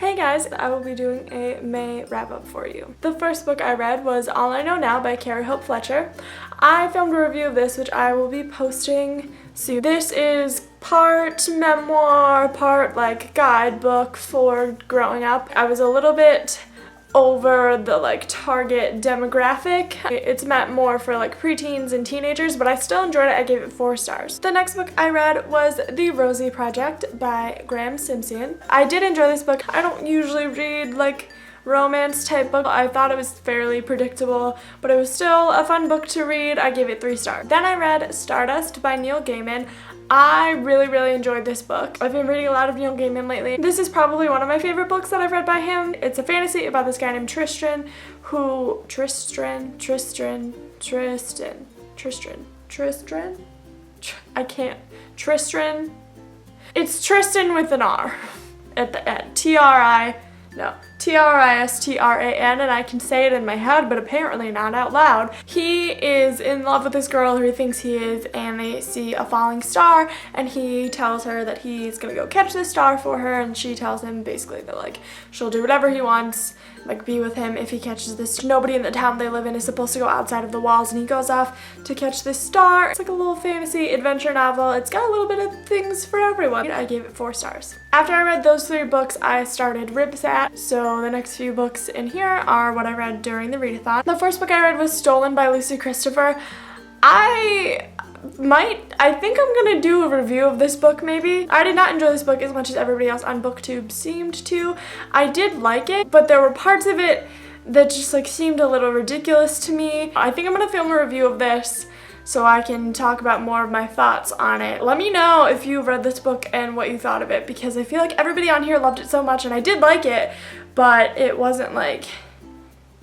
Hey guys, I will be doing a May wrap-up for you. The first book I read was All I Know Now by Carrie Hope Fletcher. I filmed a review of this, which I will be posting soon. This is part memoir, part like guidebook for growing up. I was a little bit over the target demographic. It's meant more for preteens and teenagers, but I still enjoyed it. I gave it 4 stars. The next book I read was The Rosie Project by Graham Simpson. I did enjoy this book. I don't usually read romance type book. I thought it was fairly predictable, but it was still a fun book to read. I gave it 3 stars. Then I read Stardust by Neil Gaiman. I really enjoyed this book. I've been reading a lot of Neil Gaiman lately. This is probably one of my favorite books that I've read by him. It's a fantasy about this guy named Tristan who... Tristan? I can't. Tristan? It's Tristan with an R at the end. T-R-I-S-T-R-A-N, and I can say it in my head, but apparently not out loud. He is in love with this girl who he thinks he is, and they see a falling star, and he tells her that he's gonna go catch this star for her, and she tells him basically that she'll do whatever he wants, be with him if he catches this. Nobody in the town they live in is supposed to go outside of the walls, and he goes off to catch this star. It's like a little fantasy adventure novel. It's got a little bit of things for everyone. I gave it 4 stars. After I read those 3 books, I started Ribsat, so the next few books in here are what I read during the readathon. The first book I read was Stolen by Lucy Christopher. I think I'm gonna do a review of this book maybe. I did not enjoy this book as much as everybody else on BookTube seemed to. I did like it, but there were parts of it that just seemed a little ridiculous to me. I think I'm gonna film a review of this so I can talk about more of my thoughts on it. Let me know if you've read this book and what you thought of it, because I feel like everybody on here loved it so much, and I did like it, but it wasn't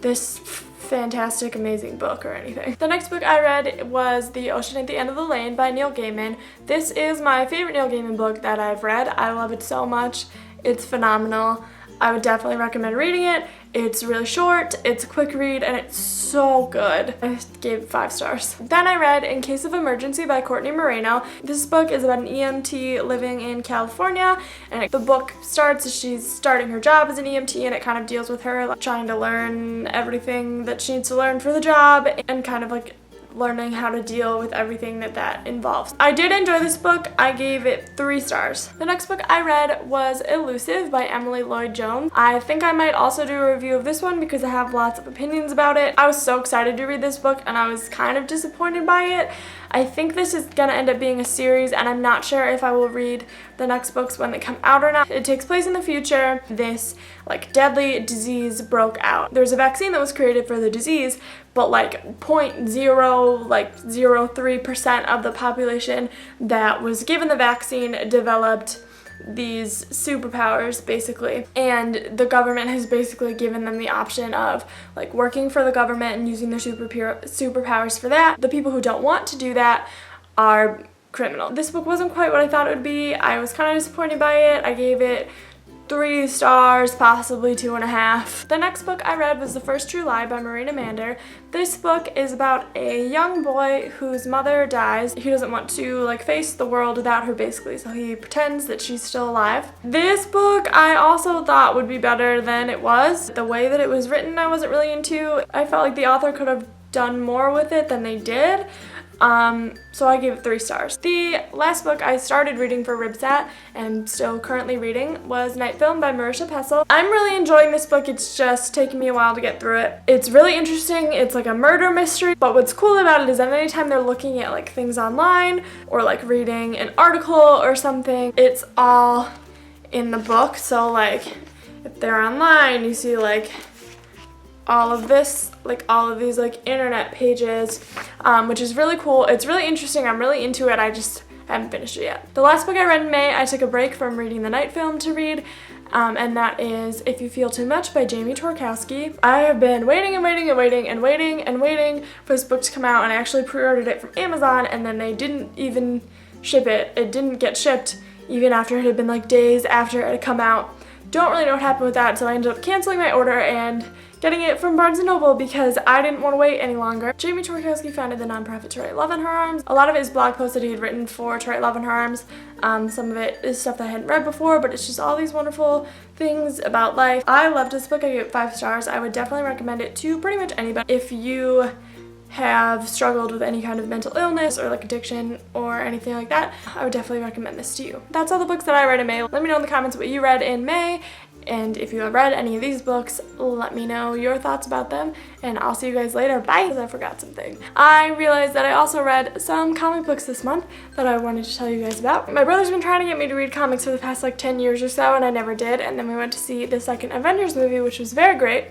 this fantastic, amazing book or anything. The next book I read was The Ocean at the End of the Lane by Neil Gaiman. This is my favorite Neil Gaiman book that I've read. I love it so much. It's phenomenal. I would definitely recommend reading it. It's really short, it's a quick read, and it's so good. I gave it 5 stars. Then I read In Case of Emergency by Courtney Moreno. This book is about an EMT living in California, and the book starts as she's starting her job as an EMT, and it kind of deals with her trying to learn everything that she needs to learn for the job, and kind of learning how to deal with everything that involves. I did enjoy this book. I gave it 3 stars. The next book I read was Elusive by Emily Lloyd Jones. I think I might also do a review of this one because I have lots of opinions about it. I was so excited to read this book, and I was kind of disappointed by it. I think this is gonna end up being a series, and I'm not sure if I will read the next books when they come out or not. It takes place in the future. This deadly disease broke out. There's a vaccine that was created for the disease, but 0.03% of the population that was given the vaccine developed these superpowers basically, and the government has basically given them the option of working for the government and using their superpowers for that. The people who don't want to do that are criminal. This book wasn't quite what I thought it would be. I was kind of disappointed by it. I gave it 3 stars, possibly 2.5. The next book I read was The First True Lie by Marina Mander. This book is about a young boy whose mother dies. He doesn't want to face the world without her basically, so he pretends that she's still alive. This book I also thought would be better than it was. The way that it was written I wasn't really into. I felt like the author could have done more with it than they did. So I gave it 3 stars. The last book I started reading for Ribsat, and still currently reading, was Night Film by Marisha Pessl. I'm really enjoying this book. It's just taking me a while to get through it. It's really interesting. It's a murder mystery, but what's cool about it is that anytime they're looking at things online or reading an article or something, it's all in the book. So if they're online, you see all of this, all of these internet pages, which is really cool. It's really interesting. I'm really into it. I just haven't finished it yet. The last book I read in May, I took a break from reading the Night Film to read, and that is If You Feel Too Much by Jamie Torkowski. I have been waiting for this book to come out, and I actually pre-ordered it from Amazon, and then they didn't even ship it. It didn't get shipped even after it had been days after it had come out. don't really know what happened with that, so I ended up canceling my order and getting it from Barnes & Noble because I didn't want to wait any longer. Jamie Torkowski founded the nonprofit To Write Love in Her Arms. A lot of it is blog posts that he had written for To Write Love in Her Arms. Some of it is stuff that I hadn't read before, but it's just all these wonderful things about life. I loved this book. I gave it 5 stars. I would definitely recommend it to pretty much anybody. If you have struggled with any kind of mental illness or like addiction or anything like that, I would definitely recommend this to you. That's all the books that I read in May. Let me know in the comments what you read in May. And if you have read any of these books, let me know your thoughts about them, and I'll see you guys later. Bye! I forgot something. I realized that I also read some comic books this month that I wanted to tell you guys about. My brother's been trying to get me to read comics for the past like 10 years or so, and I never did, and then we went to see the second Avengers movie, which was very great,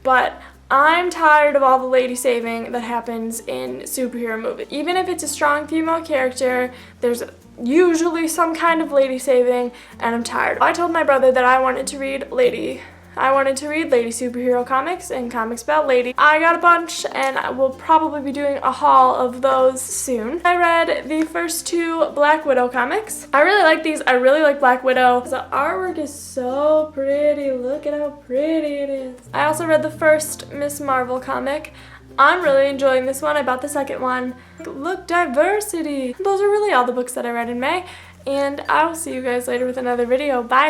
but I'm tired of all the lady saving that happens in superhero movies. Even if it's a strong female character, there's usually some kind of lady saving, and I'm tired. I told my brother that I wanted to read lady superhero comics and comics about lady. I got a bunch, and I will probably be doing a haul of those soon. I read the first 2 Black Widow comics. I really like these. I really like Black Widow. The artwork is so pretty. Look at how pretty it is. I also read the first Miss Marvel comic. I'm really enjoying this one. I bought the second one. Look, diversity. Those are really all the books that I read in May, and I'll see you guys later with another video. Bye!